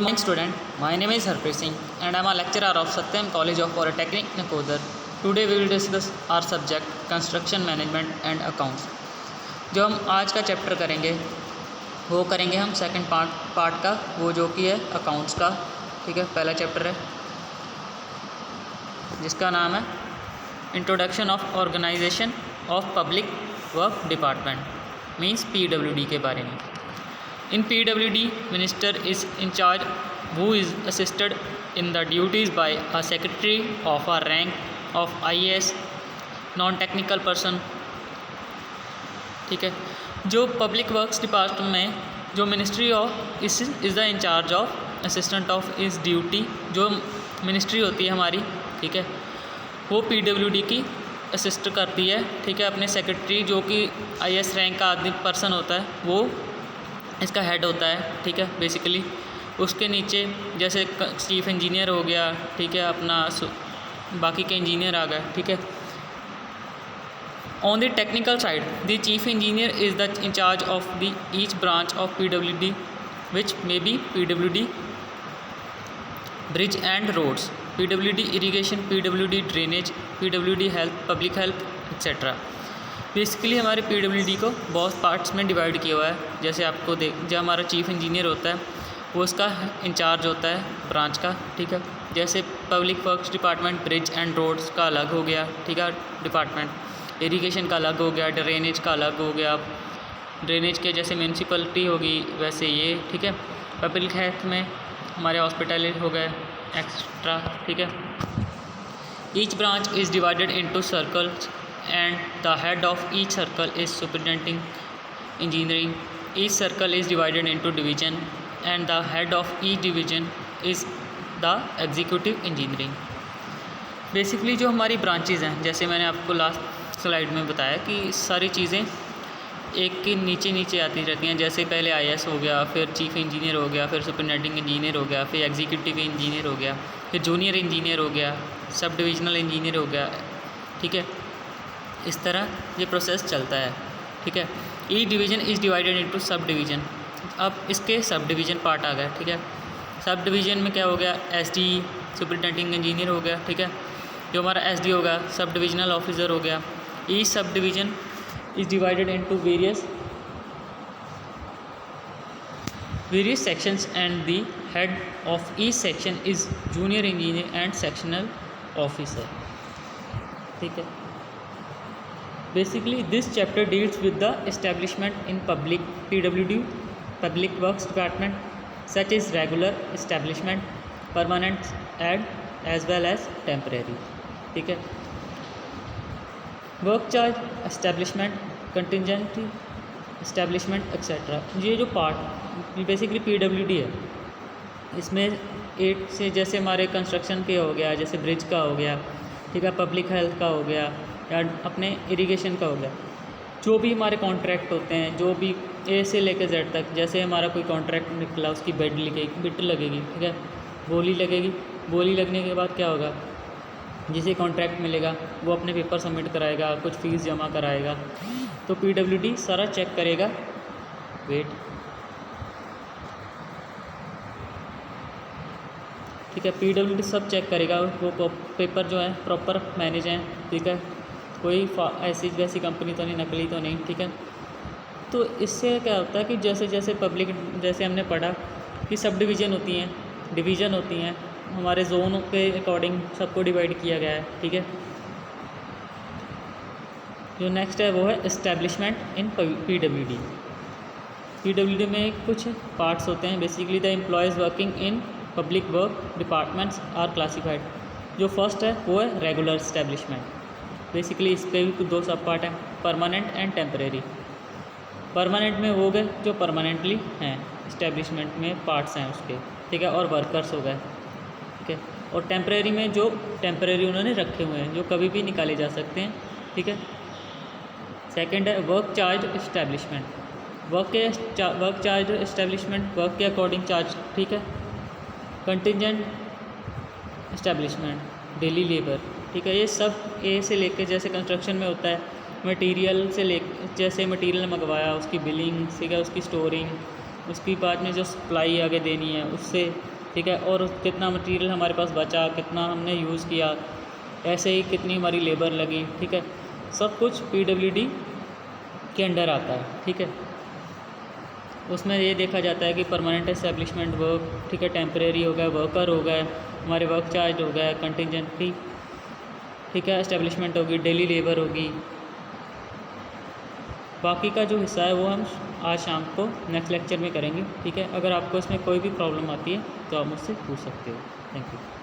Good morning student, my name is Harpreet Singh and I am a lecturer of Satyam College of Polytechnic Nakodar. Today we will discuss our subject Construction Management and Accounts. जो हम आज का chapter करेंगे वो करेंगे हम second part का, वो जो कि है अकाउंट्स का। ठीक है, पहला चैप्टर है जिसका नाम है introduction of organisation of public work department means PWD के बारे में। In PWD, minister is in charge who is assisted in the duties by a secretary of a rank of IAS, non-technical person। ठीक है, जो public works department में जो ministry of is the in charge of assistant of इस duty, जो ministry होती है हमारी, ठीक है, वो PWD की असिस्ट करती है। ठीक है, अपने सेक्रेटरी जो कि IAS रैंक का आदमी पर्सन होता है वो इसका हेड होता है। ठीक है, बेसिकली उसके नीचे जैसे चीफ इंजीनियर हो गया, ठीक है, अपना बाकी के इंजीनियर आ गए। ठीक है, on the technical side the chief engineer is the in charge of the each branch of PWD which may be PWD bridge and roads, PWD irrigation, PWD drainage, PWD health, public health etcetera. Basically हमारे PWD को बहुत parts में divide किया हुआ है। जैसे आपको जो हमारा चीफ इंजीनियर होता है वो उसका इंचार्ज होता है ब्रांच का। ठीक है, जैसे public works department bridge and roads का अलग हो गया। ठीक है, डिपार्टमेंट इरिगेशन का अलग हो गया, ड्रेनेज का अलग हो गया। ड्रेनेज के जैसे म्यूनसिपलिटी होगी वैसे ये। ठीक है, पब्लिक हेल्थ में हमारे हॉस्पिटल हो गए एक्स्ट्रा। ठीक है, each branch is divided into circles and the head of each circle is superintending engineering. Each circle is divided into division and the head of each division is the executive engineering. Basically जो हमारी branches हैं, जैसे मैंने आपको last slide में बताया कि सारी चीज़ें एक के नीचे नीचे आती रहती हैं। जैसे पहले IAS हो गया, फिर चीफ इंजीनियर हो गया, फिर सुपरिटेंडिंग इंजीनियर हो गया, फिर एग्जीक्यूटिव इंजीनियर हो गया, फिर जूनियर इंजीनियर हो गया, सब डिविजनल इंजीनियर हो गया। ठीक है, इस तरह ये प्रोसेस चलता है। ठीक है, each division is divided into sub division. अब इसके सब डिवीज़न पार्ट आ गए। ठीक है, सब डिवीज़न में क्या हो गया, SD सुपरिटेंडिंग इंजीनियर हो गया। ठीक है, जो हमारा SD होगा सब डिविजनल ऑफिसर हो गया। Each sub division is divided into various sections and the head of each section is junior engineer and sectional officer. ठीक है, Basically, this chapter deals with the establishment in public PWD, public works department, such as regular establishment, permanent, and as well as temporary. ठीक है, work charge establishment, contingency establishment etc. ये जो part basically PWD है, इसमें 8 से जैसे हमारे construction के हो गया, जैसे ब्रिज का हो गया, ठीक है, पब्लिक हेल्थ का हो गया या अपने इरिगेशन का हो गया, जो भी हमारे कॉन्ट्रैक्ट होते हैं, जो भी A से लेकर Z तक, जैसे हमारा कोई कॉन्ट्रैक्ट निकला उसकी बिड लगेगी। ठीक है, बोली लगेगी। बोली लगने के बाद क्या होगा, जिसे कॉन्ट्रैक्ट मिलेगा वो अपने पेपर सबमिट कराएगा, कुछ फ़ीस जमा कराएगा, तो PWD सारा चेक करेगा। ठीक है, PWD सब चेक करेगा, वो पेपर जो है प्रॉपर मैनेज हैं। ठीक है, कोई ऐसी वैसी कंपनी तो नहीं, नकली तो नहीं। ठीक है, तो इससे क्या होता है कि जैसे जैसे पब्लिक, जैसे हमने पढ़ा कि सब डिवीज़न होती हैं, डिवीज़न होती हैं, हमारे जोन के अकॉर्डिंग सबको डिवाइड किया गया है। ठीक है, जो नेक्स्ट है वो है इस्टेब्लिशमेंट इन PWD। PWD में कुछ पार्ट्स होते हैं। Basically the employees working in public work departments are classified. जो फर्स्ट है वो है रेगुलर इस्टेब्लिशमेंट। बेसिकली इस पर भी 2 सब पार्ट हैं, परमानेंट एंड टेम्परेरी। परमानेंट में वो गए जो परमानेंटली हैं, इस्टेब्लिशमेंट में पार्ट्स हैं उसके। ठीक है, और वर्कर्स हो गए। ठीक है, और टेम्परेरी में जो टेम्परेरी उन्होंने रखे हुए हैं, जो कभी भी निकाले जा सकते हैं। ठीक है, सेकंड है work charge establishment. Work charge establishment work के अकॉर्डिंग चार्ज। ठीक है, कंटिजेंट इस्टेब्लिशमेंट डेली लेबर। ठीक है, ये सब A से लेकर जैसे कंस्ट्रक्शन में होता है मटेरियल से ले, जैसे मटेरियल मंगवाया उसकी बिलिंग, ठीक है, उसकी स्टोरिंग, उसकी बाद में जो सप्लाई आगे देनी है उससे, ठीक है, और कितना मटेरियल हमारे पास बचा, कितना हमने यूज़ किया, ऐसे ही कितनी हमारी लेबर लगी, ठीक है, सब कुछ PWD के अंडर आता है, ठीक है। उसमें ये देखा जाता है कि परमानेंट एस्टेब्लिशमेंट वर्क, ठीक है, टेम्परेरी हो गया, वर्कर हो गए, हमारे वर्क चार्ज हो गया, कंटिजेंटली, ठीक है, एस्टेब्लिशमेंट होगी, डेली लेबर होगी। बाकी का जो हिस्सा है वो हम आज शाम को नेक्स्ट लेक्चर में करेंगे, ठीक है। अगर आपको इसमें कोई भी प्रॉब्लम आती है तो आप मुझसे पूछ सकते हो। Thank you.